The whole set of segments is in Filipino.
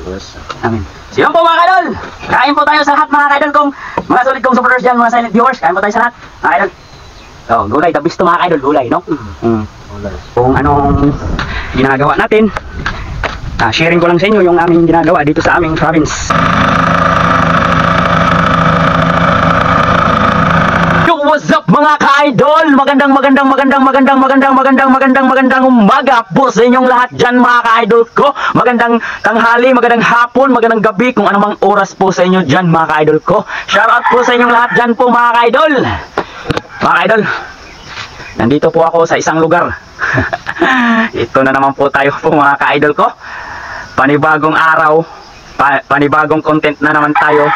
Yes. Amin. So yun po mga kaidol, kain po tayo sa lahat mga kaidol kong mga solid kong supporters dyan, mga silent viewers. Kain po tayo sa lahat mga kaidol. So gulay, the best to mga kaidol, gulay, no? Gulay. Kung anong ginagawa natin, sharing ko lang sa inyo yung aming ginagawa dito sa aming province. What's up mga ka-idol? Magandang umaga po sa inyong lahat dyan mga ka-idol ko. Magandang tanghali, magandang hapon, magandang gabi, kung anumang oras po sa inyo dyan mga ka-idol ko. Shoutout po sa inyong lahat dyan po mga ka-idol. Mga ka-idol, nandito po ako sa isang lugar. Ito na naman po tayo po mga ka-idol ko. Panibagong araw, panibagong content na naman tayo.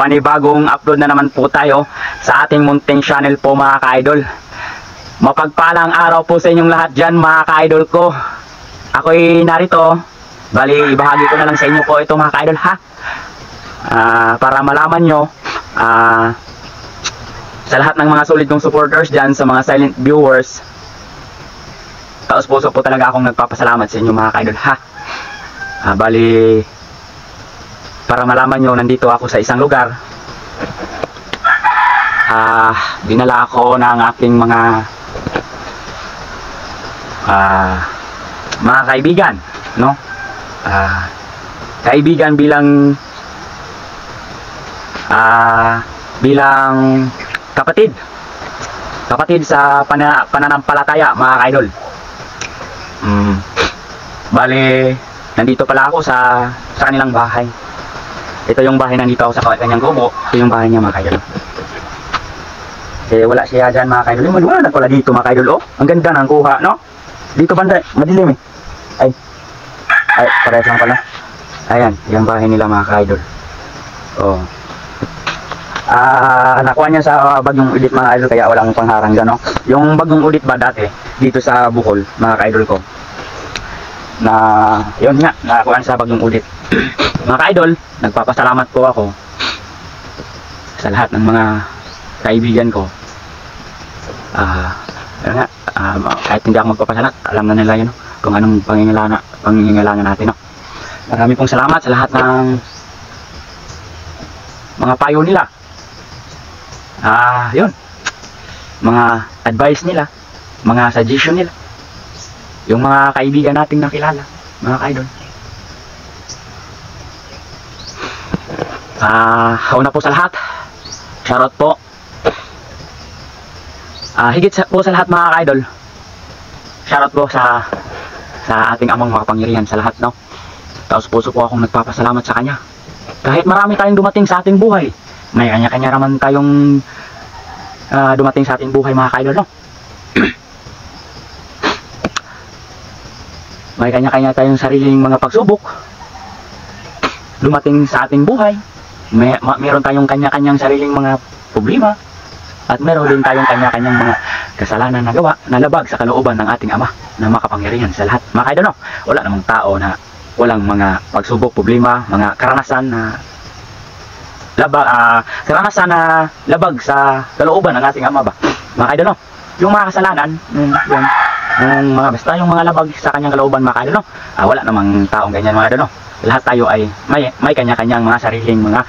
Panibagong upload na naman po tayo sa ating munting channel po mga ka-idol. Mapagpalang araw po sa inyong lahat dyan mga ka-idol ko. Ako'y narito, bali ibahagi ko na lang sa inyo po ito mga ka-idol ha. Para malaman nyo, sa lahat ng mga solid kong supporters dyan, sa mga silent viewers, taos puso po talaga akong nagpapasalamat sa inyo mga ka-idol ha. Bali para malaman nyo, nandito ako sa isang lugar. Dinala ako ng aking mga kaibigan, no? Kaibigan bilang kapatid sa pananampalataya mga kaidol. Bale, nandito pala ako sa kanilang bahay. Ito yung bahay, nandito ako sa kanyang kubo. Ito yung bahay niya mga kaidol. Wala siya dyan mga kaidol. Wala na pala dito mga kaidol. Oh, ang ganda ng kuha, no? Dito banda, madilim eh. Ay, parehas lang pala. Ayan, yung bahay nila mga kaidol. Oh. Nakuha niya sa Bagong Udit mga kaidol, kaya walang pangharang dyan, no? Yung Bagong Udit ba dati, dito sa Bukol mga kaidol ko. Yun nga, nakakuha sa Bagong Udit. Mga ka-idol, nagpapasalamat po ako sa lahat ng mga kaibigan ko. Kahit hindi ako magpapasalamat, alam na nila yun, kung anong pangingailangan natin, no? Marami pong salamat sa lahat ng mga payo nila. Yun, mga advice nila, mga suggestion nila, yung mga kaibigan nating nakilala, mga ka-idol. Una po sa lahat, shoutout po. Higit po sa lahat mga ka-idol, shoutout po sa ating amang makapangyarihan sa lahat, no? Taos puso po akong nagpapasalamat sa kanya. Kahit marami tayong dumating sa ating buhay, may kanya-kanya naman tayong dumating sa ating buhay mga ka-idol, no? May kanya-kanya tayong sariling mga pagsubok dumating sa ating buhay. Meron tayong kanya-kanyang sariling mga problema, at meron din tayong kanya-kanyang mga kasalanan na gawa na labag sa kalooban ng ating Ama na makapangyarihan sa lahat. Mga kaidol, no? Wala namang tao na walang mga pagsubok, problema, mga karanasan na labag sa kalooban ng ating Ama ba? Mga kaidol, no? Yung mga kasalanan, yung basta yung mga labag sa kanyang kalooban mga kaidol, no? Wala namang taong ganyan mga kaidol, no? Lahat tayo ay may kanya-kanyang mga sariling mga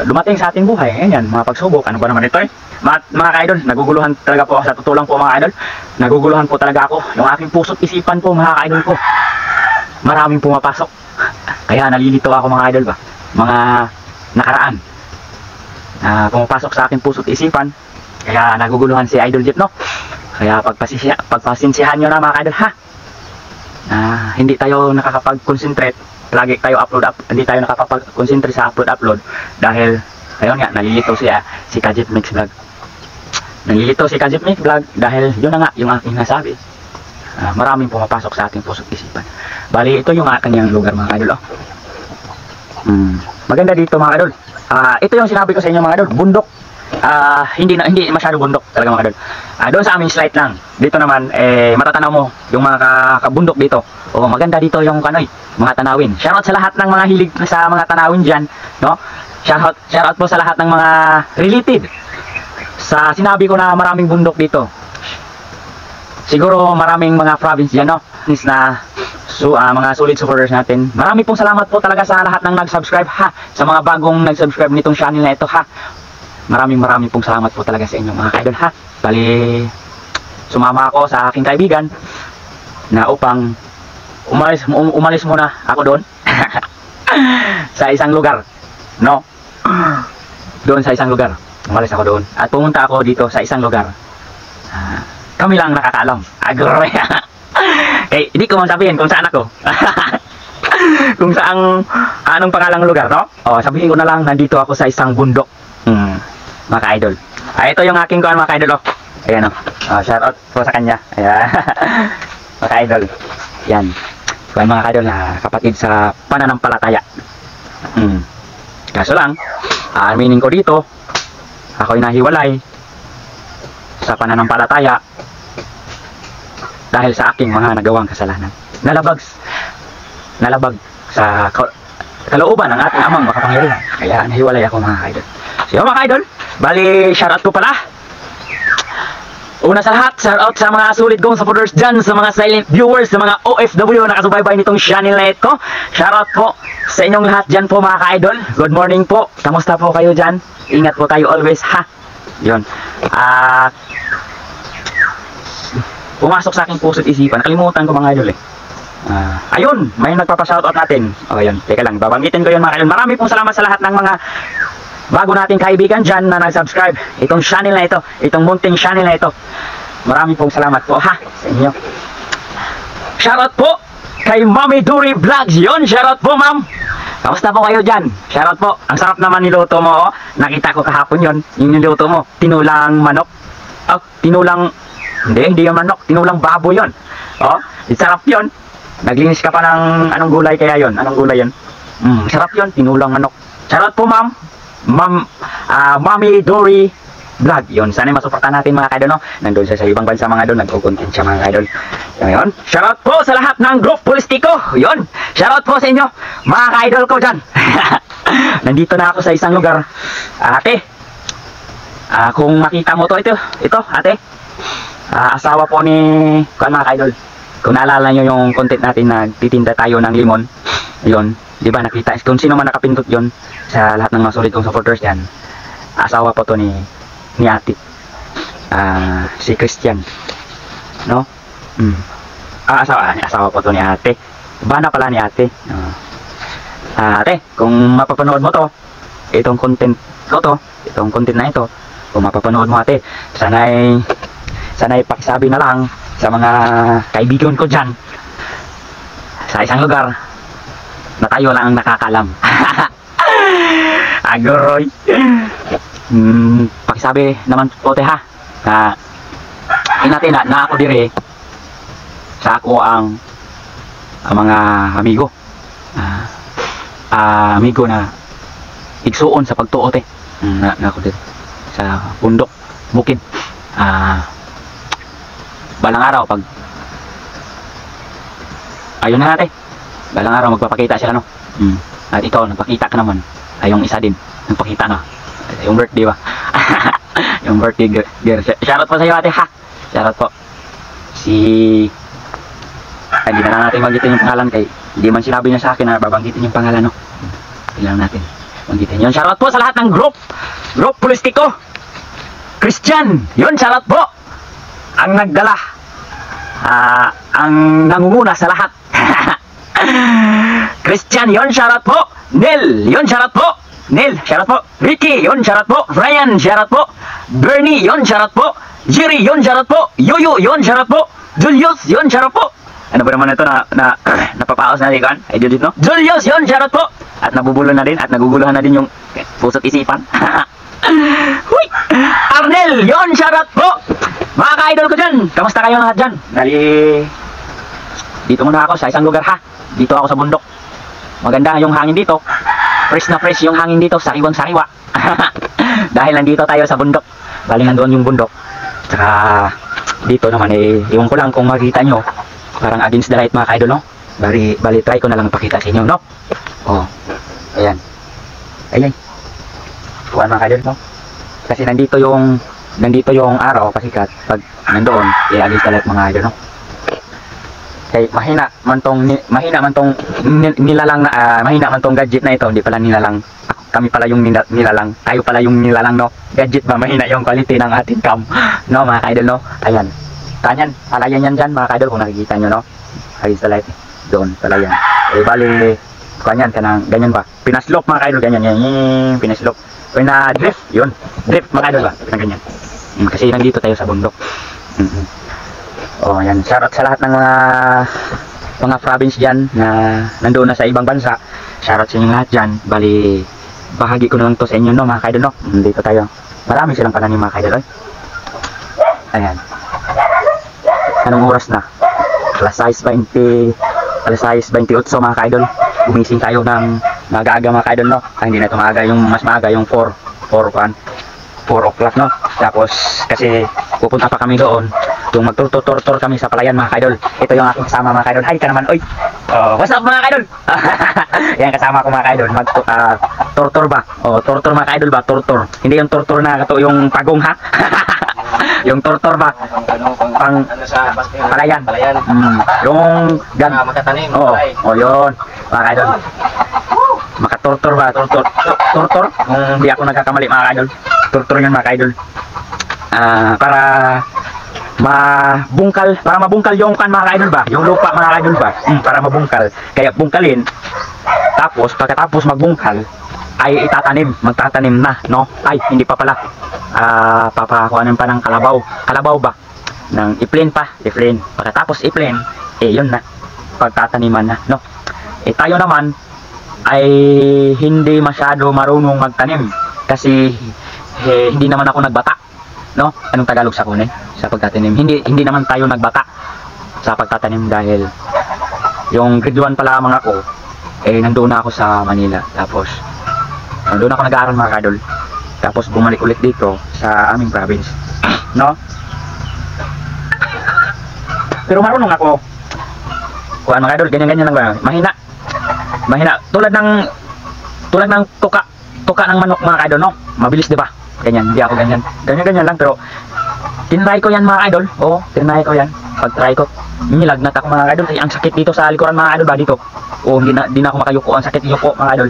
dumating sa ating buhay. Ganyan, mga pagsubok. Ano ba naman ito eh? Mga ka-idol, naguguluhan talaga po ako sa totoo lang po mga ka-idol. Naguguluhan po talaga ako. Yung aking puso't isipan po mga ka-idol ko, maraming pumapasok. Kaya nalilito ako mga ka-idol ba? Mga nakaraan pumapasok sa aking puso't isipan. Kaya naguguluhan si Idol Jeep, no? Kaya pagpasinsihan nyo na mga ka-idol ha. Hindi tayo nakakapag-concentrate, lagi tayo hindi tayo nakakapag-concentrate sa upload dahil ayun nga, nalilito si Kajip Mix Vlog. Nalilito si Kajip Mix Vlog dahil yun na nga yung aking nasabi. Maraming pumapasok sa ating puso't isipan. Bali, ito yung kanyang lugar mga idol, oh. Maganda dito mga idol. Ito yung sinabi ko sa inyo mga idol, bundok. Hindi masyado bundok talaga mga idol. Doon sa amin slight lang. Dito naman matatanaw mo yung mga kabundok dito. Maganda dito yung mga tanawin. Shoutout sa lahat ng mga hilig sa mga tanawin diyan, no? Shoutout po sa lahat ng mga related sa sinabi ko na maraming bundok dito. Siguro maraming mga province diyan, no? Na mga solid supporters natin. Marami pong salamat po talaga sa lahat ng nag-subscribe ha. Sa mga bagong nag-subscribe nitong channel na ito ha. Maraming pong salamat po talaga sa inyo mga kaidol ha. Bali, sumama ako sa aking kaibigan na upang umalis muna ako doon sa isang lugar, no? Doon sa isang lugar. Umalis ako doon at pumunta ako dito sa isang lugar. Kami lang nakakaalam. Agroy. Eh, hindi ko masabihin kung saan ako. Kung saan, anong pangalang lugar, no? O, sabihin ko na lang, nandito ako sa isang bundok. Mga ka-idol. Ito yung aking kuhan, mga ka-idol, oh. Ayan, oh. Shout out po sa kanya. Ayan. Mga ka-idol. Yan. Kuhan, mga ka-idol, na kapatid sa pananampalataya. Kaso lang, meaning ko dito, ako'y nahiwalay sa pananampalataya dahil sa aking mga nagawang kasalanan. Nalabag sa kalooban ng ating amang makapangyarihan. Kaya nahiwalay ako mga ka-idol. So mga ka-idol, bali shoutout ko pala. Una sa lahat, shoutout sa mga solid kong supporters dyan, sa mga silent viewers, sa mga OFW na nakasubaybay nitong channel na ito. Shoutout po sa inyong lahat dyan po mga ka-idol. Good morning po. Kamusta po kayo dyan? Ingat po tayo always ha. Yun. Pumasok sa aking puso't isipan. Nakalimutan ko mga idol eh. Ayun, may nagpapa-shoutout natin. O yun, teka lang, babanggitin ko yun mga idol. Marami pong salamat sa lahat ng mga bago nating kaibigan dyan na nag-subscribe. Itong channel na ito, itong munting channel na ito. Marami pong salamat po ha sa inyo. Shoutout po kay Mami Duri Vlogs. Yun, shoutout po ma'am. Kamusta po kayo dyan? Shoutout po. Ang sarap naman niluto mo. Oh. Nakita ko kahapon yun. Yung niluto mo. Tinulang manok. Hindi yung manok. Tinulang baboy yun. Oh, sarap yun. Naglinis ka pa ng anong gulay kaya yun? Anong gulay yun? Sarap yun. Tinulang manok. Shoutout po ma'am. Mami Dory Vlog. Yun. Sana masuportahan natin mga kaidol, no? Nandun sa ibang bansa mga idol. Nagko-content siya mga kaidol. Yun. Shoutout po sa lahat ng group politiko. Yun. Shoutout po sa inyo mga kaidol ko dyan. Nandito na ako sa isang lugar. Ate, kung makita mo to, ito ate, asawa po ni mga kaidol. Kung naalala nyo yung content natin na titinda tayo ng limon, yun, di ba nakita, kung sino man nakapindot yun sa lahat ng mga solid kong supporters yan, asawa po to ni ate, si Christian, no? Asawa po to ni ate, bana pala ni ate. Ate, kung mapapanood mo to, itong content na ito, kung mapapanood mo ate, sana'y pakisabi na lang sa mga kaibigan ko dyan sa isang lugar na tayo lang ang nakakalam. Agoroy. Pakisabi naman po te ha na ako dire sa ako ang mga amigo amigo na igsuon sa pagtuo te na ako dire sa bundok bukid. Balang araw pag ayun na natin, balang araw magpapakita sila, no? At ikaw nagpakita ka naman, ay yung isa din nagpakita na yung birthday ba. Yung birthday girl. Shoutout po sa iyo ate ha. Shoutout po hindi na natin banggitin yung pangalan kay hindi man sinabi niya sa akin na babanggitin yung pangalan, no? Ilang natin banggitin yun. Shoutout po sa lahat ng group politiko Christian. Yun, shoutout po ang nagdala, ang nangunguna sa lahat. Christian, yon, shoutout po. Nel, yon, shoutout po. Nel, shoutout po. Ricky, yon, shoutout po. Ryan, shoutout po. Bernie, yon, shoutout po. Jerry, yon, shoutout po. Yoyo, yon, shoutout po. Julius, yon, shoutout po. Ano ba naman ito na napapaos na kan? Ay, Julius, no? Julius, yon, shoutout po. At nabubulo na din, at naguguluhan na din yung puso't isipan. Huy! Arnel, yon, shoutout po. Mga ka-idol ko dyan, kamusta kayo lahat dyan? Dito muna ako sa isang lugar ha. Dito ako sa bundok. Maganda yung hangin dito. Fresh na fresh yung hangin dito, sariwang sariwa. Dahil nandito tayo sa bundok. Bali nandoon yung bundok. Tsaka dito naman iwan ko lang kung makita nyo. Parang against the light mga ka-idol, no? Bali try ko na lang pakita sa inyo, no? Oh, ayan. Ayan. Kuhaan mga ka-idol, no? Kasi nandito yung araw pasikat pag nandoon against the light mga idol, no? kay mahina man tong nilalang na mahina man tong gadget na ito, hindi pala nilalang. Kami pala yung nilalang, tayo pala yung nilalang, no. Gadget ba, mahina yung quality ng ating cam, no mga ka-idol, no. Ayan, kanyan, palayan yan dyan mga ka-idol, kung nakikita nyo, no. Ayos sa light, doon, palayan. Bali, kanyan, ganyan ba, pinaslop mga ka-idol, ganyan, yan, pinaslop. O na drift, yun, drift mga ka-idol ba, ganyan. Kasi nandito tayo sa bundok. Oh, yan, shoutout sa lahat ng mga province dyan na nandoon na sa ibang bansa. Shoutout sa inyo lahat dyan. Bali, bahagi ko na lang to sa inyo, no mga ka-idol, no. Dito tayo, marami silang pananim mga ka-idol. Ayan, anong oras na? Alas 6:28 mga ka-idol. Gumising tayo ng maaga mga ka-idol, no. Hindi na ito maaga, yung mas maaga yung 4 o'clock, no. Tapos kasi pupunta pa kami doon, yung magtur-tur kami sa palayan mga ka-idol. Ito yung aking kasama mga ka-idol. Hi ka naman, oy. What's up mga ka-idol? Yan, kasama ko mga ka-idol, mag tur ba. Tur mga ka-idol ba, tur. Hindi yung tur na kato yung pagong, ha. Yung tur ba, pang palayan. Yung makatanim. Yun mga ka-idol. Makaturtur ba, turtur, hindi ako nagkakamali mga ka-idol. Turtur yun mga ka-idol. Para mabungkal yung mga ka-idol ba, yung lupa mga ka-idol ba, para mabungkal. Kaya bungkalin, tapos pagkatapos magbungkal ay magtatanim na, no. Ay, hindi pa pala, papakuhanin pa ng kalabaw ba, ng i-plain. Pagkatapos i-plain, yun na, pagtataniman na, no. Tayo naman ay hindi masyado marunong magtanim kasi hindi naman ako nagbata, no. Anong Tagalog sa kunin sa pagtatanim? Hindi naman tayo nagbata sa pagtatanim dahil yung grade 1 pa lamang ako, nandoon na ako sa Manila. Tapos nandoon ako nag-aaral mga kadol. Tapos bumalik ulit dito sa aming province, no. Pero marunong ako kuan mga kadol, ganyan lang ba, mahina tulad ng tuka ng manok mga idol, no. Mabilis, di ba? Ganyan, hindi ako ganyan lang, pero tinry ko yan mga idol. Tinry ko yan. Pag try ko, nilagnat ako mga idol, kasi ang sakit dito sa likuran mga idol ba dito. Hindi na ako makayuko, ang sakit yuko mga idol.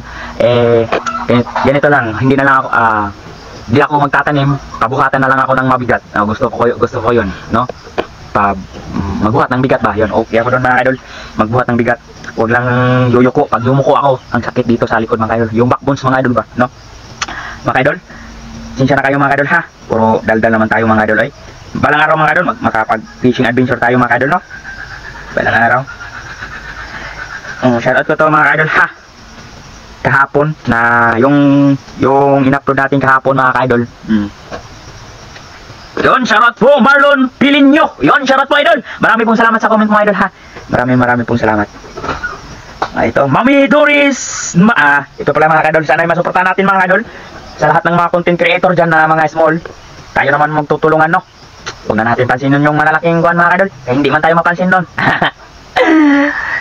Ganito lang, hindi na lang ako hindi ako magtatanim, pabuhatan na lang ako ng mabigat. Gusto ko yun, no. Magbuhat ng bigat ba, yun. Okay ako doon mga idol, magbuhat ng bigat. Huwag lang yuyuko. Pag yumuko ako, ang sakit dito sa likod mga idol, yung backbones mga idol ba, no. Mga idol, sinsya na kayo mga idol, ha. Puro daldal naman tayo mga idol, ay. Balang araw mga idol, makapag fishing adventure tayo mga idol, no. Balang araw. Shoutout ko to mga idol, ha. Kahapon na yung in-upload natin kahapon mga idol. Yon, shoutout po Marlon Pilinyo. Yon, shoutout po idol. Marami pong salamat sa comment mo idol, ha. Marami pong salamat. Ito, Mami Doris. Ito pala mga idol, sana ay masuportahan natin mga idol. Sa lahat ng mga content creator dyan na mga small, tayo naman magtutulungan, no. Huwag na natin pansinin yung malalaking kuhan mga idol, hindi man tayo mapansin doon.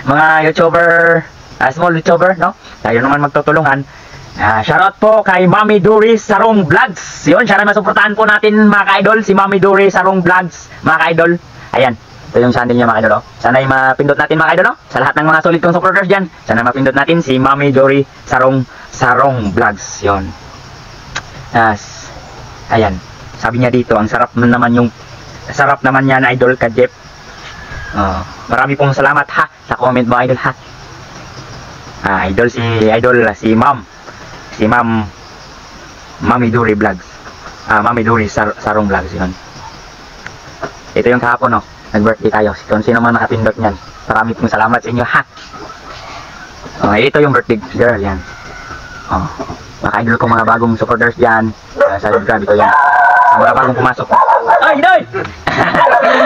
Mga YouTuber, small YouTuber, no, tayo naman magtutulungan. Shoutout po kay Mami Doris Sarong Vlogs. Yun, sana masuportahan po natin mga idol si Mami Doris Sarong Vlogs mga idol. Ayan, ito yung channel niya mga idol, sana ay mapindot natin mga idol, no? Sa lahat ng mga solid kong supporters dyan, sana mapindot natin si Mami Doris Sarong Vlogs. Yun. Ayan, sabi niya dito, ang sarap naman niya na idol ka Jeff. Marami pong salamat, ha, sa comment mo idol, ha. Idol si Ma'am Mami Dory Vlogs. Mami Dory Sarong Vlogs, yun. Ito yung kahapon, no, nag-birthday tayo. Kung sino man nakapindot niyan, marami pong salamat sa inyo, ha. Ito yung birthday girl, yan. Mga idol ko, mga bagong supporters dyan, sa subscribe ko yan, sa mga bagong pumasok. Ay, Doy!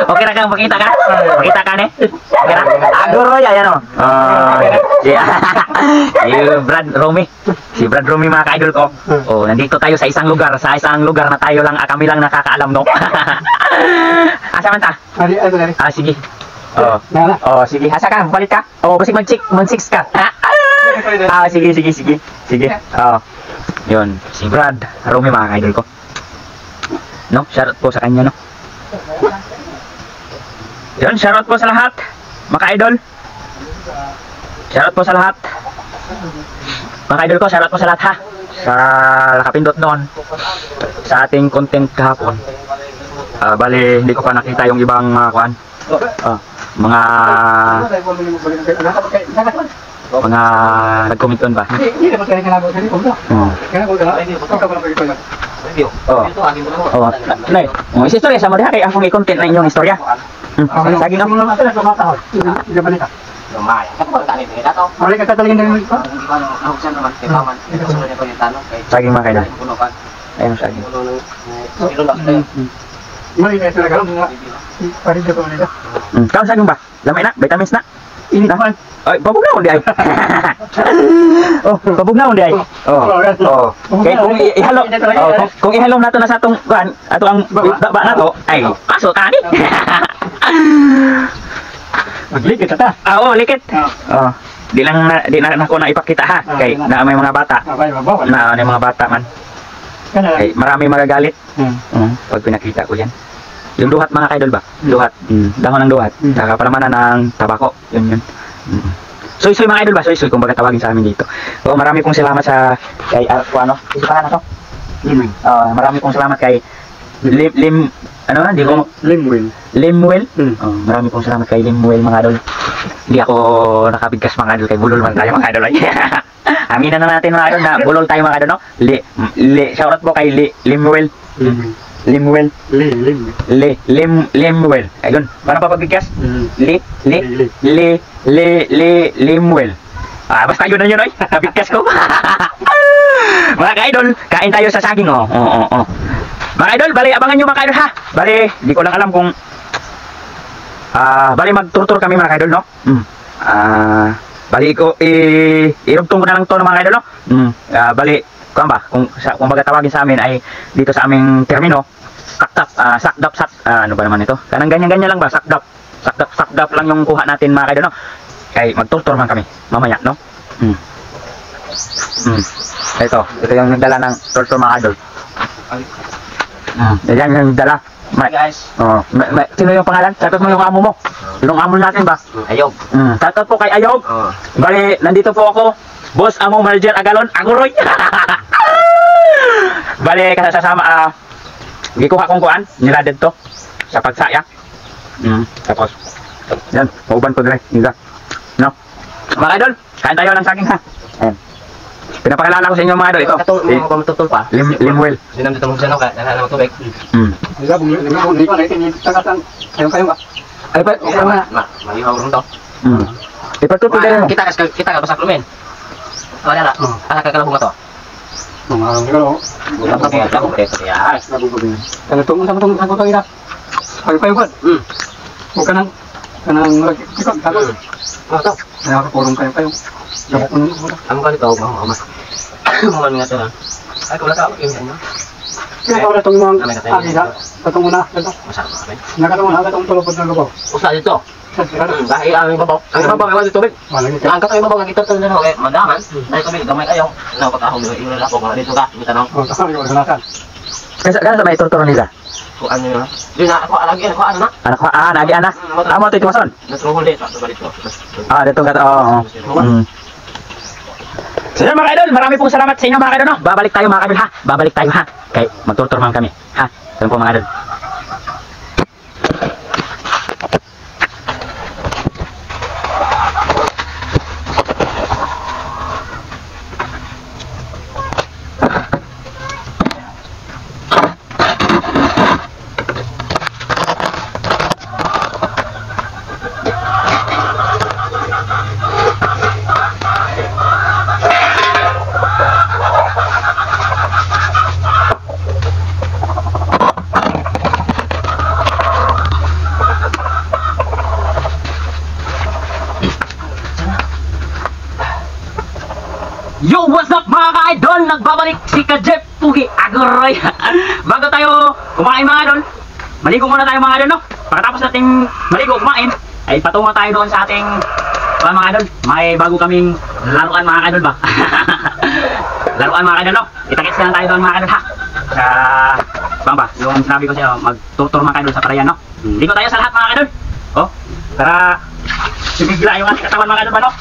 Okay na kang makita ka? Makita ka, ne? Okay na? Aguro yan, o. Si Brad Romy mga ka-idol ko. Nandito tayo sa isang lugar na tayo lang, kami lang nakakaalam, no? Asa man ta? Sige. Sige. Asa ka? Balik ka? Basig mag-chicks ka. Sige. Yun, si Brad Romy mga ka-idol ko, no, shoutout po sa kanya, no. Yun, shoutout po sa lahat mga idol. Shoutout po sa lahat. Mga idol ko, shoutout po sa lahat ha. Sa nakapindot noon sa ating content kahapon. Bali, hindi ko pa nakita yung ibang kuan. Mga nag-comment doon ba? Nay, istorya sa mo diha kay akong i-content na inyong istorya. Lagi nga mo Lumay. Ako ba tani ni dato? Mali ka tatalingin din mo. Hindi ba no nausan naman kay paman. Kasunod niya ko yung tanong kay saging mga idol. puno kan. Ayun saging. Puno ng kilo lang tayo. Mali ka talaga mga parin ko nila. Kaon saging ba? Lamay na, vitamins na. Ini man. Ay, babugnaon di ay. Babugnaon di ay. Kay kung ihalo, kung ihalo nato na sa atong kuan, ato ang baba nato, ay paso tani. Maglikit ta. Likit. Di na ako na ipakita ha. Kay na may mga bata. Na mga bata man. Kay marami magagalit. Pag pinakita ko yan. Yung duhat mga kaidol ba? Duhat. Dahon ng duhat. Saka palamanan ng tabako. Yun. Soy mga idol ba? Soy kung baga tawagin sa amin dito. Marami pong salamat sa kay ano? Isipan na to. Marami pong salamat kay Limwell. Marami pong salamat kay Limwell mga idol. Hindi ako nakabigkas mga idol kay bulol man tayo mga idol. Aminan na natin mga idol na bulol tayo mga idol no. Shoutout po kay Limwell. Limwell. Ayun, paano pa pagbigkas? Limwell. Basta yun na yun oy. Nabigkas ko. Mga ka-idol, kain tayo sa saging Mga idol, bali abangan nyo mga idol ha. Bali, di ko lang alam kung bali mag-tour kami mga idol no. Bali ko irugtong ko na lang to mga idol no. Bali kung baga tawagin sa amin ay dito sa aming termino sakdap ano ba naman ito? Kanang ganyan lang ba? Sakdap lang yung kuha natin mga idol no. Kay mag-tour man kami mamaya no. Ito yung nagdala ng tour mga idol. Yan yung dala. Guys. Sino yung pangalan? Shoutout mo yung amo mo. Yung amo natin ba? Ayog. Shoutout po kay Ayog. Bali, nandito po ako. Boss Amo Marjan Agalon, Aguroy. Bali, kasasama gikuha kong kuan, niladed to sa pagsaya. Tapos yan, mauban ko dire, niga. No. Mga idol, kain tayo ng saging ha. Ayan. Pinapakilala ko sa inyo mga idol ito. Mga matutol pa. Limwell. Sinam dito mo siya no ka, nana mo tubig. Diba bumi ko na itin tagatan. Kayo ba? Ay pa, malihaw ron to. ipatuto din mo. Kita ka basak lumen. Wala na. Asa ka kalabong to. Mga ngalo. Bulan pa kaya ako preso ya. Kalau tunggu sama tunggu aku kira. Kayo kan? Bukan kanang ikot dapat. Ito. Kaya purong kayo. Dapat puno. Ang ganito ako, mama. Mga nga to. Ay ko wala ka okay mo. Kaya wala tong mga agila. Katong una, ito. Masarap ba? Nakatong una katong tulog ng lugaw. Usa dito. Dahil ang babaw. Ang babaw ay wala tubig. Ang katong babaw kita to na okay, madaman. Dahil kami gamay kayo. Na pagkahon yung ila ko mga dito ka, bitanong. Kasama yung nakan. Kasi sa may torturo nila. Ko ano na. Di na ako alagi ako ano na. Anak ko, nagi ana. Amo to itumason. Natruhol dito, dito. Dito ka So yun mga idol, marami pong salamat sa inyo mga idol no. Babalik tayo mga idol ha. Babalik tayo ha. Kay magturtur man kami ha. Sabi po mga idol. Yo, what's up mga ka-idol? Nagbabalik si Ka-Jeff Pugi Aguroy. Bago tayo kumain mga idol, maligo muna tayo mga idol no. Pagkatapos nating maligo kumain, ay patungo tayo doon sa ating mga idol. May bago kaming laruan mga idol ba? Laruan mga idol no. Itakits na lang tayo doon mga idol ha. Sa bang ba? Yung sinabi ko sa'yo, mag-tour mga idol sa Parayan no. Dito tayo sa lahat mga idol. Tara Bibigla yung ating katawan mga idol ba, no?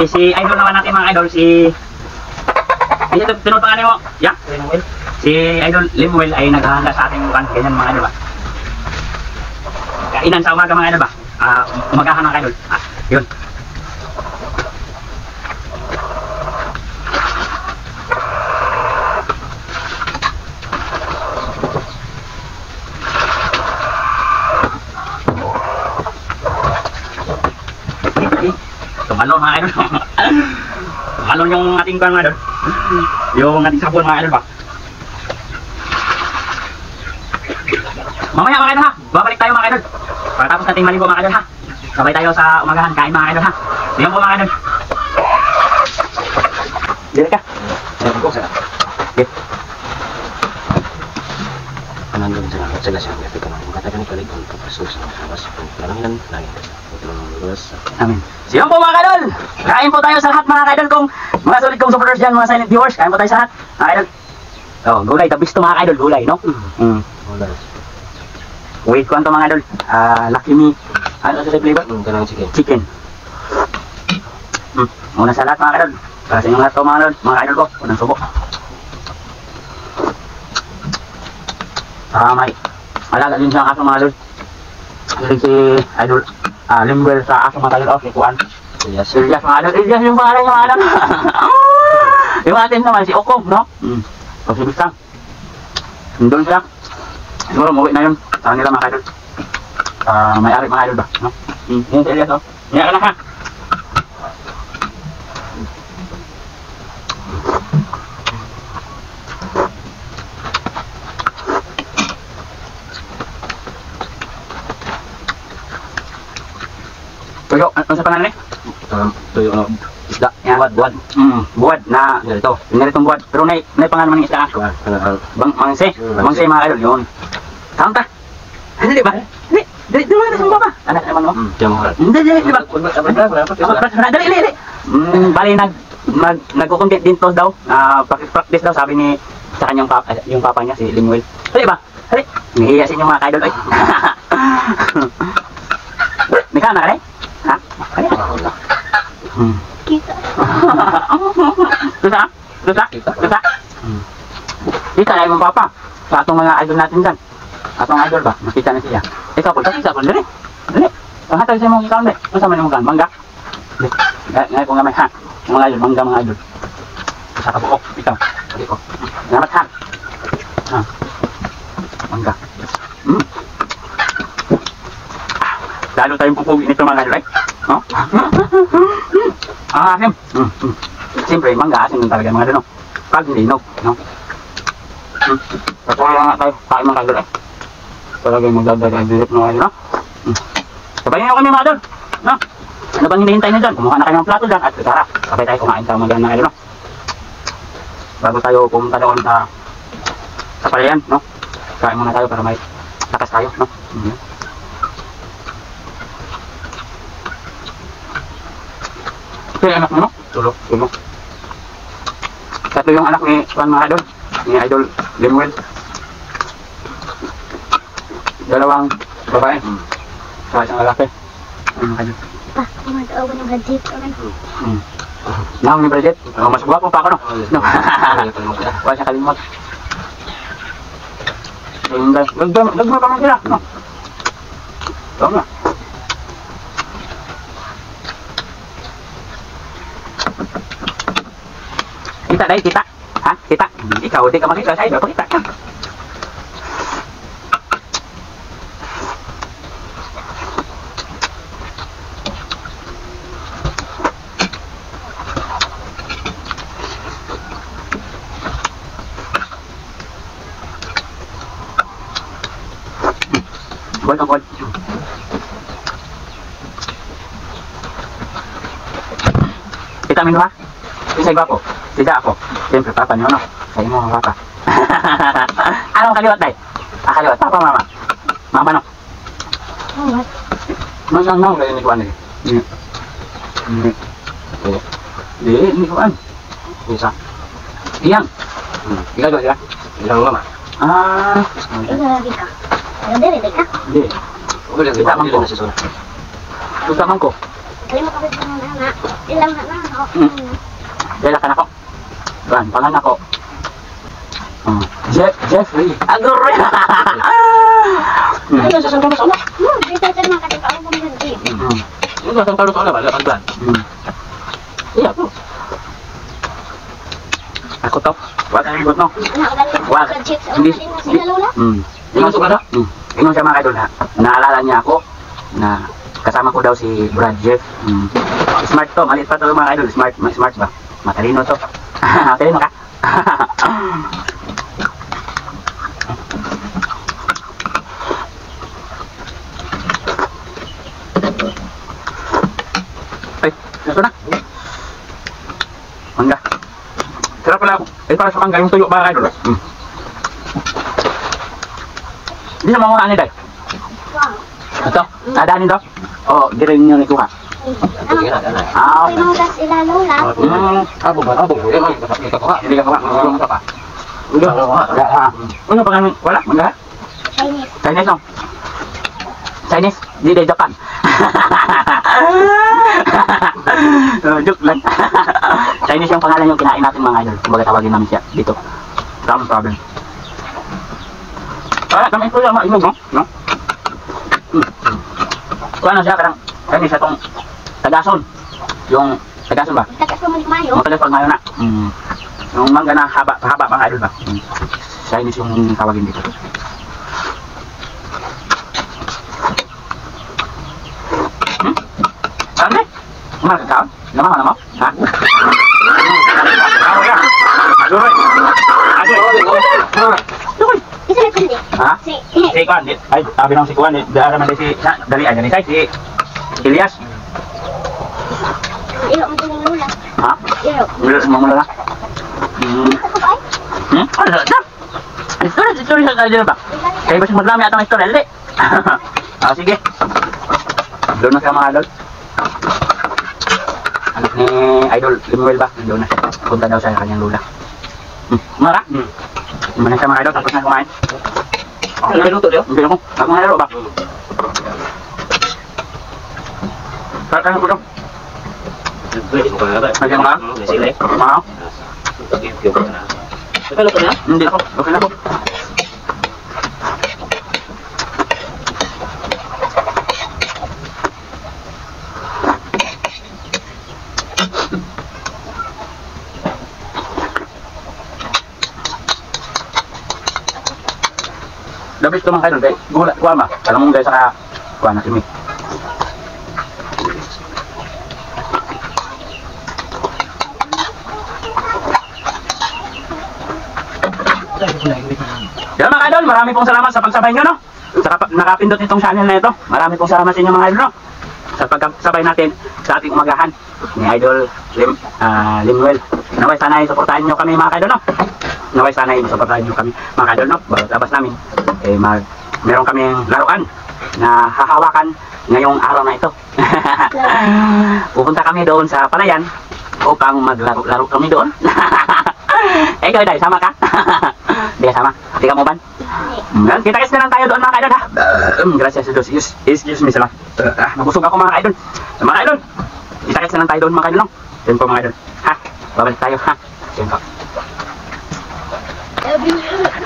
Si idol naman natin mga idol, ay ito, tinod pangalan mo? Yeah? Limuel. Si idol Limuel ay naghahanda sa ating ganyan mga idol ba? Kainan sa umaga mga idol ba? Umagahan mga idol. Yun. Tumalon mga idol. Tumalon yung ating kwan mga idol. Yung ating sabon mga idol ba? Mamaya mga idol ha. Babalik tayo mga idol. Pagkatapos natin maligo mga idol ha. Sabay tayo sa umagahan. Kain mga idol ha. Diyan po mga idol. Dili ka. Sabi ko, sarap. Okay. Anandun sila siya. Kasi ka mga katagan ko lang kung paso sa mga hawas. Kung kalanginan, langit. Amin. So yun po mga kadol. Kain po tayo sa lahat mga kadol kong mga solid kong supporters dyan, mga silent viewers. Kain po tayo sa lahat mga kadol. Oh, gulay. Tabis to mga kadol. Gulay, no? Wala. Wait ko to mga kadol. Lucky me. Ano sa flavor? Kanang chicken. Chicken. Una sa lahat mga kadol. Para sa inyong lahat to mga kadol. Mga kadol ko. Unang subo. May alaga din siya ang aso mga kadol. Si idol Limuel sa aso mga kadol. Si Kuan. Yes. Ilyas mga idol. Ilyas yung pangalan niya mga idol. Yung atin naman si Okom, no? O si Bistang. Doon siya. Siguro mawit na yun. Sa kanila mga idol. May-ari mga idol ba? No? Yun si Ilyas, oh. Niya ka na ha. Tuyo, ano sa pangalan eh? Tuyo na isda. Buwad. Buwad na Ganito. Naritong buwad. Pero may pangalan man ng isda. Mangse. Mangse mga idol, yun. Saan ta? Hindi ba? Hindi. Di mo na sa baba. Anak naman mo? Diyan mo. Hindi, di ba? Dali. Bali, nagkukumpit din to daw. Practice daw, sabi ni sa kanyang yung papa niya, si Limuel. Dali ba? Dali. Nahihiya sa inyong mga idol. Ay. May ka na ka rin? Ha? Kaya? Kita. Lusa? Kita na yung papa. Sa atong mga idol natin dyan. Atong idol ba? Nakita na siya. Ikaw po, isa po. Dali. Panghatag sa mong ikaw, hindi. Ano sa mga mangga? Ngayon po nga may ha. Mga idol, mangga mga idol. Sa kabuok, ikaw. Dali ko. Salamat ha. Mangga. Lalo tayong pupugi nito mga idol, no? Asim. Siyempre, mangga asim yung talaga mga idol, no? Pag linog, no? Patuloy lang tayo, kain mga idol, talagang magdadagay-dirip mga idol, no? Sabayin nyo kami mga idol, no? Ano bang hinihintay nyo dyan? Kumuha na kayo ng plato dyan at tara, sabay tayo kumain sa mga idol, no? Bago tayo pumunta doon sa palayan, no? Kain muna tayo para may lakas tayo, no? Kaya anak mo, no? Tulog. Tatlo yung anak ni Juan mga idol. Ni Idol Limuel. Dalawang babae. Sa isang lalaki. Mga idol. Pa, kumagawa ng gadget. Nahang ni Bridget. Mas guwapo pa ako, no? No. Wala siya kalimot. Nagma pa man sila, no? Tama na. Kita dahil kita. Ha? Kita. Ikaw, di ka makita sa idol. Pakita ka. Buwan ang buwan. Kita minuha. Isa iba po. Tidak ako. Siyempre, papa niyo, no? Sa imo mga papa. Anong kaliwat, day? Kaliwat. Papa, mama. Mama, no? What? Masang nang lain ni Kuan, eh. Hindi, Kuan. Isa. Iyang. Ikaw doon sila. Ilang mama. Ah, Ikaw lagi ka. Pero diri ka. hindi. Wala kita man ko sa sura. Gusto man ko. Kaya mo kapit mo na. Ilang na na. Dala ka na ko. Ban, pangan ako. Jeffrey. Agoy. Ano sa sura sa ano? Dito sa mga katika ako pumunta. Yung sa talo to na ba? Kan. Iya po. Ako to. Wag kang ibot no. Wag. Hindi. Sila lola. Di masuk na? Ingon siya mga idol ha. Naalala niya ako na kasama ko daw si Brad Jeff. Smart to, maliit pa to mga idol. Smart ba? Matalino to. Matalino ka? Ay, ito na. Mangga. Sarap pala ako. Para sa mangga yung tuyo mga idol. Hindi na mamuhaan ni Day. Ito, adaanin daw. O, di rin nyo nikuha. Ah, May mga gas ila lola. Abo ba? Hindi ka kuha. Hindi ka kuha. Ano ka? Ano pa kami? Wala? Mangga? Chinese. Chinese no? Chinese? Di day Japan. Joke lang. Chinese yung pangalan yung kinain natin mga idol. Kumbaga tawagin namin siya dito. Some problem. Kami ito lang maimog no? No? Kung ano siya, karang Chinese itong tagason. Yung tagason ba? Takas mo mayo. Yung tagas pag mayo na. Yung mangga na haba mga idol ba? Chinese yung tawagin dito. Ano eh? Umarag ka? Lamang mo? Ha? Ako ka? Aduroy! Aduroy! Isa na kundi. Ha? Si. Si Kwan, ay sabi ng si Kwan, dara man si dali aja ni si Ilyas. Iyo mo din lola. Ha? Iyo. Mula na. Ano sa? Story sa kanya ba? Kaya ba siya magdami atang story, hindi? Ah, sige. Doon na siya mga idol. Anak ni Idol Limuel ba? Doon na siya. Punta daw sa kanyang lula. Mara? Mana siya mga idol, tapos na kumain. Ano niluto niyo? Hindi ako. Ako nga laro ba? Kaya ko daw. Pwede mo ka ba? Lagyan ka? Sila eh. Maaw? Ano ka na? Hindi ako. Okay na po. Dabis ito mga kaidol, kay gula, kuha ma. Alam mo guys, saka kuha na simi. Yan mga kaidol, marami pong salamat sa pagsabay nyo, no? Sa nakapindot itong channel na ito. Marami pong salamat sa inyo mga idol, no? Sa pagsabay natin sa ating umagahan ni Idol Limuel. Naway sana suportahan nyo kami mga kaidol, no? Naway sana suportahan nyo kami mga kaidol, no? Bago labas namin, meron kaming laruan na hahawakan ngayong araw na ito. Pupunta kami doon sa Palayan upang maglaro-laro kami doon. Ikaw dahil, sama ka? Hindi ka sama? Hindi ka mo ban? Kita-kits na lang tayo doon mga kaidol ha. Gracias a Dios. Excuse me, salamat. Nabusog ako mga kaidol. Mga kaidol, kita-kits na lang tayo doon mga kaidol. Yan po mga kaidol. Ha? Babalik tayo ha. Yan po.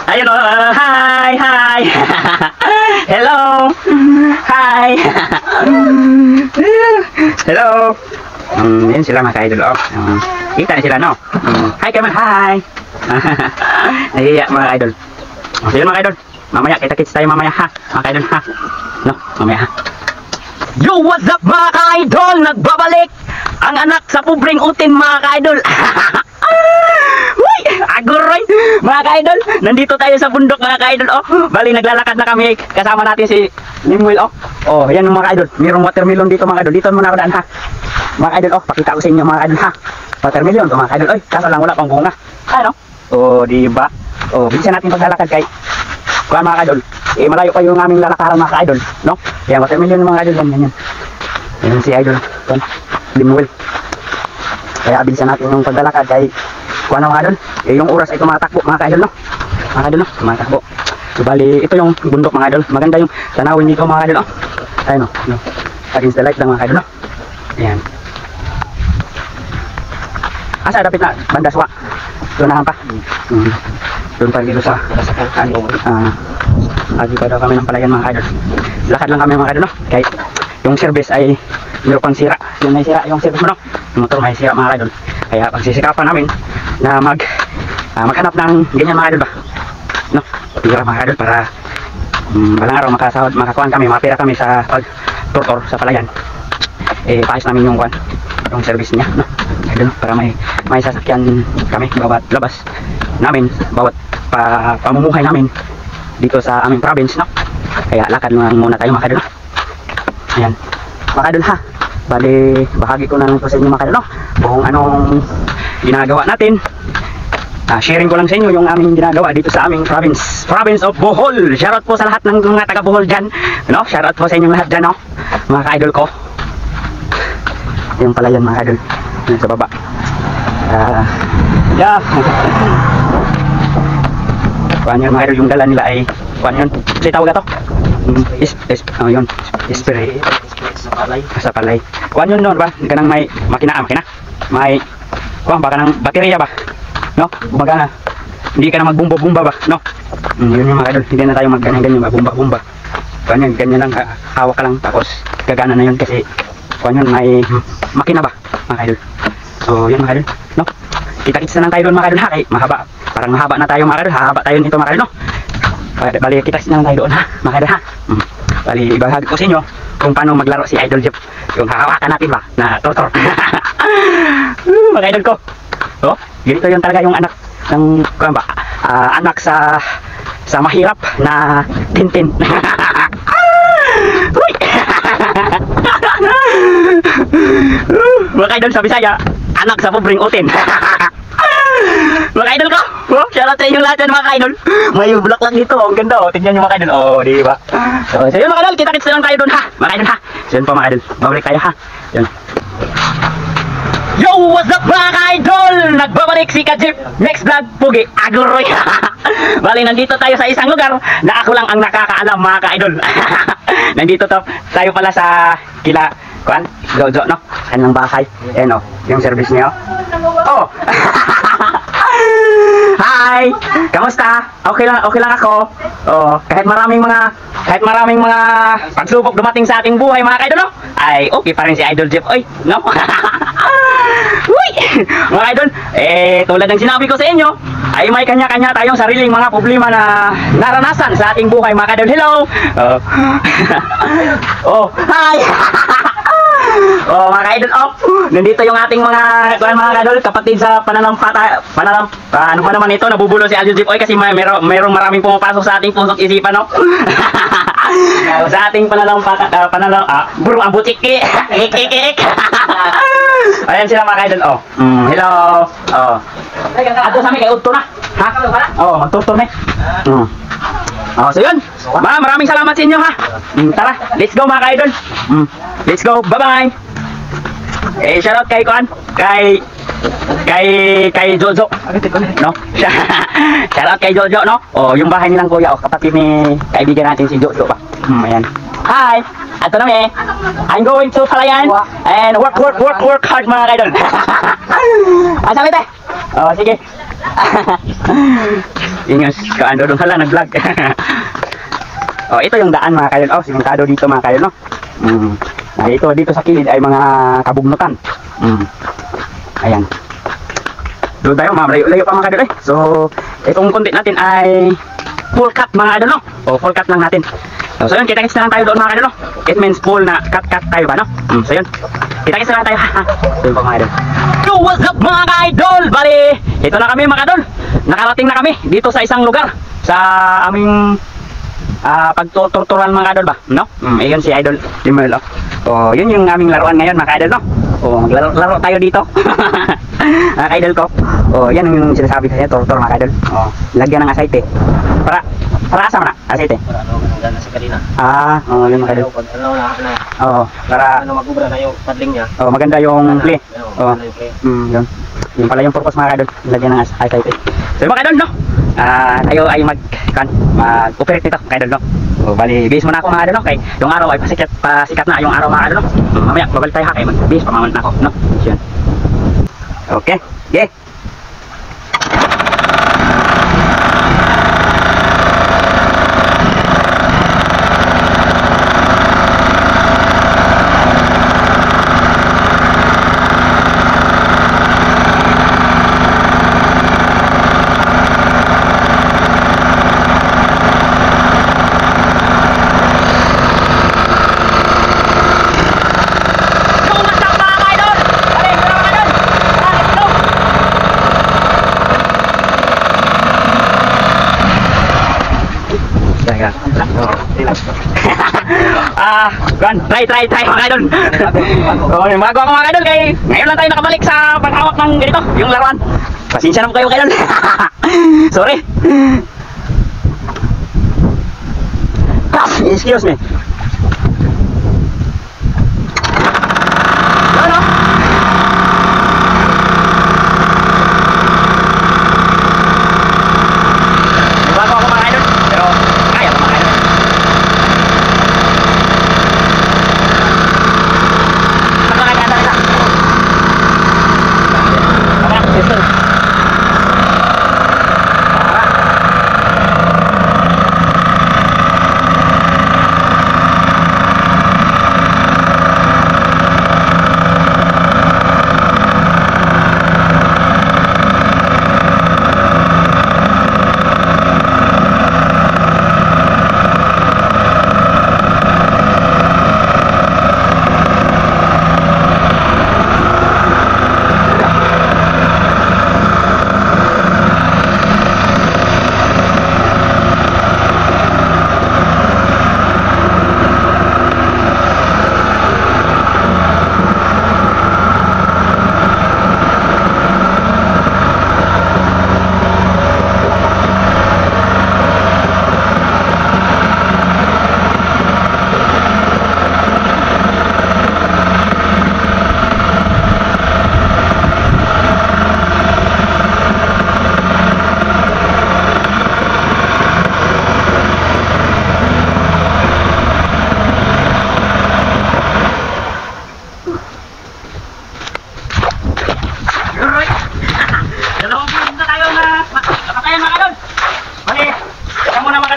Ayun o, hi! Hello! Hi! Hello! Yan sila mga ka-idol, oh. Kita na sila, no? Hi kayo man, hi! Nahiya mga ka-idol. So yun mga ka-idol, mamaya, kita-kits tayo mamaya ha. Mga ka-idol ha. No, mamaya ha. Yo, what's up mga ka-idol? Nagbabalik ang anak sa pobreng utin mga ka-idol. Aguroy! Mga ka-idol, nandito tayo sa bundok mga ka-idol, oh. Bali, naglalakad na kami. Kasama natin si Limuel, oh. Oh, yan mga ka-idol. Mayroong watermelon dito mga ka-idol. Dito muna ako daan, ha. Mga ka-idol, oh. Pakita ko sa inyo mga ka-idol, ha. Watermelon to mga ka-idol. Oy, kaso lang wala pang bunga. Ano? Oh, diba? Oh, bilisan natin paglalakad kay kuha mga ka-idol. Eh, malayo pa yung aming lalakaran mga ka-idol, no? Yan, watermelon mga ka-idol. Yan. Yan si idol. Yan, Limuel. Kaya bilisan natin yung paglalakad kay kuha na mga idol. Eh, yung oras ay tumatakbo mga ka-idol, no? mga idol, no? Tumatakbo. So, bali, ito yung bundok mga idol. Maganda yung tanawin dito mga idol, no? Ayun, no? Against the light lang mga idol, no? Ayan. Asa, dapit na, banda suwa. Doon pa. Doon pa dito sa lagi pa daw kami ng palayan mga idol. Lakad lang kami mga idol, no? Kahit yung service ay meron pang sira. Yung may sira yung service mo, no? Yung motor may sira mga idol. Kaya pagsisikapan namin na maghanap ng ganyan mga idol ba? No? Pira mga idol para balang araw makakuhan kami, mapira kami sa pag-tutor sa palayan. Paayos namin yung service niya, no? Idol, para may sasakyan kami bawat labas namin, bawat pamumuhay namin dito sa aming province, no? Kaya lakad lang muna tayo mga idol, no? Ayan, mga idol ha. Bali, bahagi ko na lang po sa inyo mga idol, no? Kung anong ginagawa natin. Sharing ko lang sa inyo yung aming ginagawa dito sa aming province of Bohol. Shoutout po sa lahat ng mga taga Bohol dyan, no? Shoutout po sa inyo lahat dyan, no? Mga ka-idol ko. Yung pala yan mga idol, yun sa baba. Yeah. Kuhan yun mga idol, yung dala nila ay kuhan yun, kasi tawag ito yun, spray sa palay. Kuhan yun noon ba, kanang may makina may kuhan ba, kanang baterya ba, no? Kumbaga hindi ka na magbumba-bumba ba, no? Yun yung mga idol, hindi na tayo magganyan-ganyan ba, bumba-bumba. Kuhan yun, ganyan lang, hawak ka lang, tapos gagana na yun kasi kuhan yun, may makina ba mga idol. So yun mga idol, no? Kita-kits na lang tayo doon mga idol ha, kay mahaba, parang mahaba na tayo mga idol, hahaba tayo nito mga idol, no? Bali kita-kits na lang tayo doon ha mga idol ha. Bali ibahagi ko sa inyo kung paano maglaro si Idol Jeff, yung hahawakan natin ba na tutor. Mga idol ko, oh, ganito yun talaga yung anak ng kuwan ba, anak sa mahirap na Tintin. Mga idol sa Bisaya, anak sa pobreng utin. Mga idol ko, oh, shoutout sa inyo lahat yan mga idol. May block lang dito, ang ganda oh, tingnan nyo mga idol, oh, di ba? So yun mga idol, kita-kits na lang tayo doon ha, mga idol ha. So yun po mga idol, babalik tayo ha. Yun. Yo, what's up mga idol? Nagbabalik si Kajip, next vlog, Pugi Aguroy. Bali, nandito tayo sa isang lugar na ako lang ang nakakaalam mga ka-idol. Nandito tayo pala sa kila kuan, Jojo, no? Kanilang bahay. Ayan, oh, yung service niya, oh. Hi! Kamusta? Okay lang ako. Oh, kahit maraming mga pagsubok dumating sa ating buhay mga ka-idol, no? Ay, okay pa rin si Idol Jeff, oy, no? Uy! Mga idol, tulad ng sinabi ko sa inyo, ay may kanya-kanya tayong sariling mga problema na naranasan sa ating buhay mga ka-idol. Hello! Oh, hi! Oh, mga ka-idol, oh, nandito yung ating mga ka-idol, kapatid sa ano pa naman ito, nabubulo si Idol Jeff, oy, kasi mayroong maraming pumapasok sa ating pusok isipan, no? Sa ating buro ang butiki. Ayan sila mga ka-idol, oh. Hello. Oh. Ato sa amin kay Udto na. Ha? Oh, magtutor na. Oh, so yun. Maraming salamat sa inyo ha. Tara, let's go mga ka-idol. Let's go. Bye-bye. Shoutout kay Kuan, kay Jojo, no? Shoutout kay Jojo, no? Oh, yung bahay nilang kuya, oh, kapatid ni kaibigan natin si Jojo pa. Ayan. Hi. Ato na me. I'm going to Palayan and work hard mga ka-idol. Sabi te. Oh, sige. Ingat ka ando doon pala nag-vlog. Oh, ito yung daan mga ka-idol. Oh, simentado dito mga ka-idol, no? Dito sa kilid ay mga kabugnutan. Ayan. Doon tayo, layo pa mga ka-idol, eh. So, itong content natin ay full cut mga idol, no? O, full cut lang natin. So yun, kita-kits na lang tayo doon mga idol, no? It means full na cut tayo ba, no? So yun, kita-kits na lang tayo, ha? So yun po mga idol. Yo, what's up mga ka-idol? Bali, ito na kami mga idol. Nakarating na kami dito sa isang lugar sa aming pagtuturuan mga idol ba, no? Ayun si Idol Limel, oh. Oh, yun yung aming laruan ngayon mga idol, no? Oh, maglaro tayo dito. Mga idol ko. Oh, yan yung sinasabi sa inyo, tutor mga idol. Oh, lagyan ng asite. Para asa na? Asite. Para ano magana sa kanina. Oh, yun mga idol. Oh, para magubra na yung padling niya. Oh, maganda yung play. Oh. Yun. Yung pala yung purpose mga idol, lagyan ng asite. So mga idol, no? tayo ay mag-operate nito mga idol, no? So, bali, base muna ako mga idol, no? Kay yung araw ay pasikat na yung araw mga idol, no? Mamaya, babalik tayo ha, kay mag-base pamaman na ako, no? So, yun. Okay, yeah. Try mga idol. Oh, bago ako mga idol, kay ngayon lang tayo nakabalik sa paghawak ng ganito, yung laruan. Pasensya na po kayo idol. Sorry. Excuse me. No. Bago ako mga idol, pero kaya ko mga idol.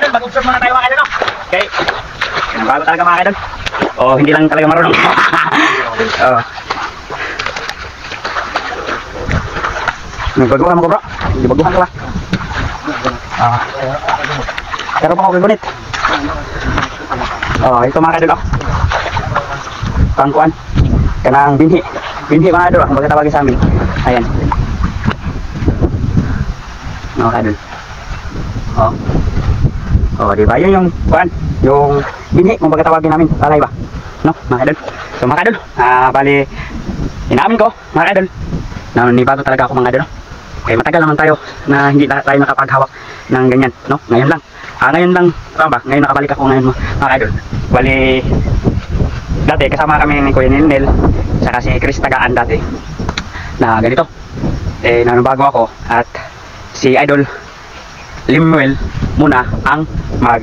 Mag-observe muna tayo mga idol, no? Okay. Bago talaga mga idol. Oh, hindi lang talaga marunong. Oh. Nagbaguhan mo ko bro. Hindi baguhan ka ba? Pero pa ako kagunit. Oh, ito mga idol, oh. Pangkuan. Kanang binhi. Binhi mga idol, ang pagkatawagin sa amin. Ayan. Mga idol. Oh. Oh, di ba? Yun yung kuan, yung binhi kung pagkatawagin namin, talay ba? No, mga idol. So mga idol, bali inamin ko, mga idol, na nibago talaga ako mga idol. Kaya matagal naman tayo na hindi tayo nakapaghawak ng ganyan, no? Ngayon lang. Ngayon lang, ba? Ngayon nakabalik ako ngayon mga idol. Bali dati kasama kami ni Kuya Nel, saka si Chris Tagaan dati. Na ganito. Nanabago ako at si Idol Limuel muna ang mag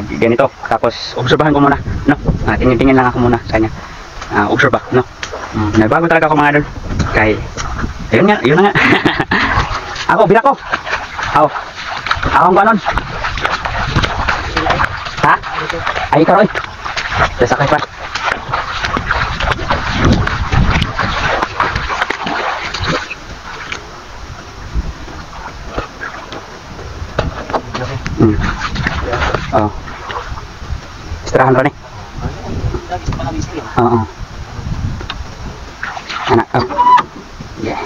ganito. Tapos obserbahan ko muna, no? Tingin-tingin lang ako muna sa kanya. Obserba, no? Nagbago talaga ako mga idol. Kay ayun na nga. Ako, bila ko. Ako ang kanon. Ha? Ay, ikaw, oy. Dasakay pa. Oh. Istirahan rin eh. Oo. Anak, oh. Yeah.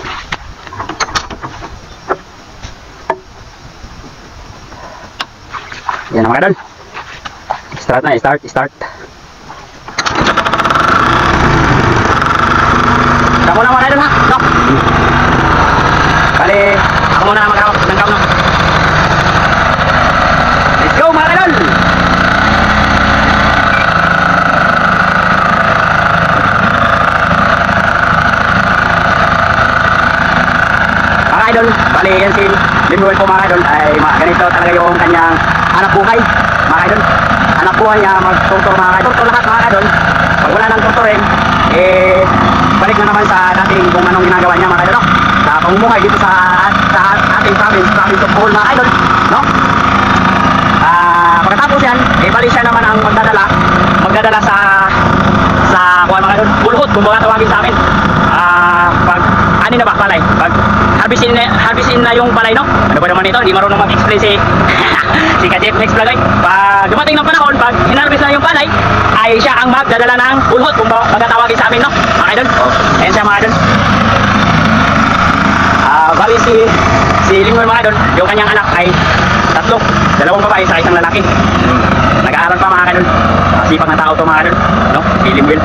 Yan mga kadol. Start na, start. Ako na mga kadol ha. No. Bali, ako muna mag-hawak ng kamno. Let's go mga kadol. Mga idol. Bali, yan si Limuel po mga idol. Ay ganito talaga yung kanyang hanap buhay. Mga idol. Hanap buhay niya magtutor mga idol. Tutor lahat mga idol. Pag wala nang tutorin, balik na naman sa dating kung anong ginagawa niya mga idol. No? Sa pamumuhay dito sa ating province of Bohol mga idol. No? Pagkatapos yan, bali siya naman ang magdadala sa kuha mga idol, bulhot kung mga tawagin sa amin. Pag ani na ba palay, pag harvestin na yung palay, no? Ano ba naman ito, hindi marunong mag-explain si Kajep next vlog ay. Pag dumating ng panahon, pag hinarvest na yung palay, ay siya ang magdadala ng bulhot kung mga tawagin sa amin, no? Mga idol, ayan siya mga idol. Bali si Limuel mga idol, yung kanyang anak ay tatlo, 2 babae sa 1 lalaki. Nag-aaral pa mga idol. Sipag na tao to mga idol, no? Si Limuel.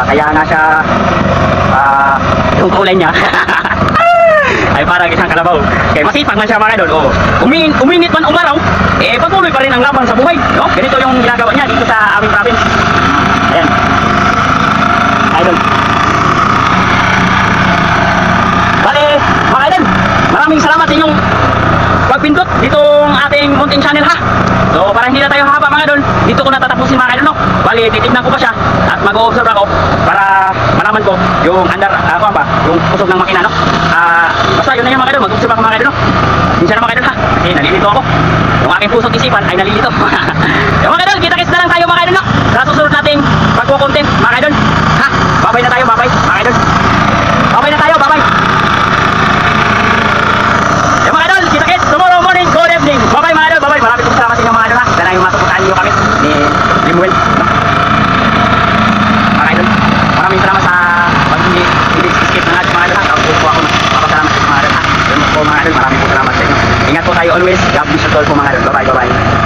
Kaya nga siya yung kulay niya ay parang isang kalabaw. Kaya masipag man siya mga idol. Uminit man umaraw, patuloy pa rin ang laban sa buhay, no? Ganito yung ginagawa niya dito sa aming province. Ayan. Idol. Bale, mga idol, maraming salamat sa inyong pagpindot ditong ating munting channel ha. So para hindi na tayo haba mga idol, dito ko natatapusin mga idol, no? Bali, titignan ko pa siya at mag-o-observe ako para malaman ko yung yung pusog ng makina, no? Basta yun na yung mga idol, mag-observe ako mga idol, no? Minsan na mga idol ha, kasi nalilito ako. Yung aking puso't isipan ay nalilito. Yung mga idol, kita-kits na lang tayo mga idol, no? Sa susunod nating pagkukontent mga idol. Ha? Babay na tayo, babay mga idol. Babay na tayo, babay. Yung mga idol, kita-kits tomorrow morning, good evening. Babay mga idol, babay. Maraming salamat sa inyo mga idol ha. Sana yung masuportahan niyo kami ni Limuel, no? Mga idol, maraming salamat sa pag-skip ng ating mga idol ha. Tapos po ako mapasalamat sa mga idol ha. Yun po mga idol, maraming po salamat sa inyo. Ingat po tayo always. God bless you all po mga idol. Bye bye, bye bye.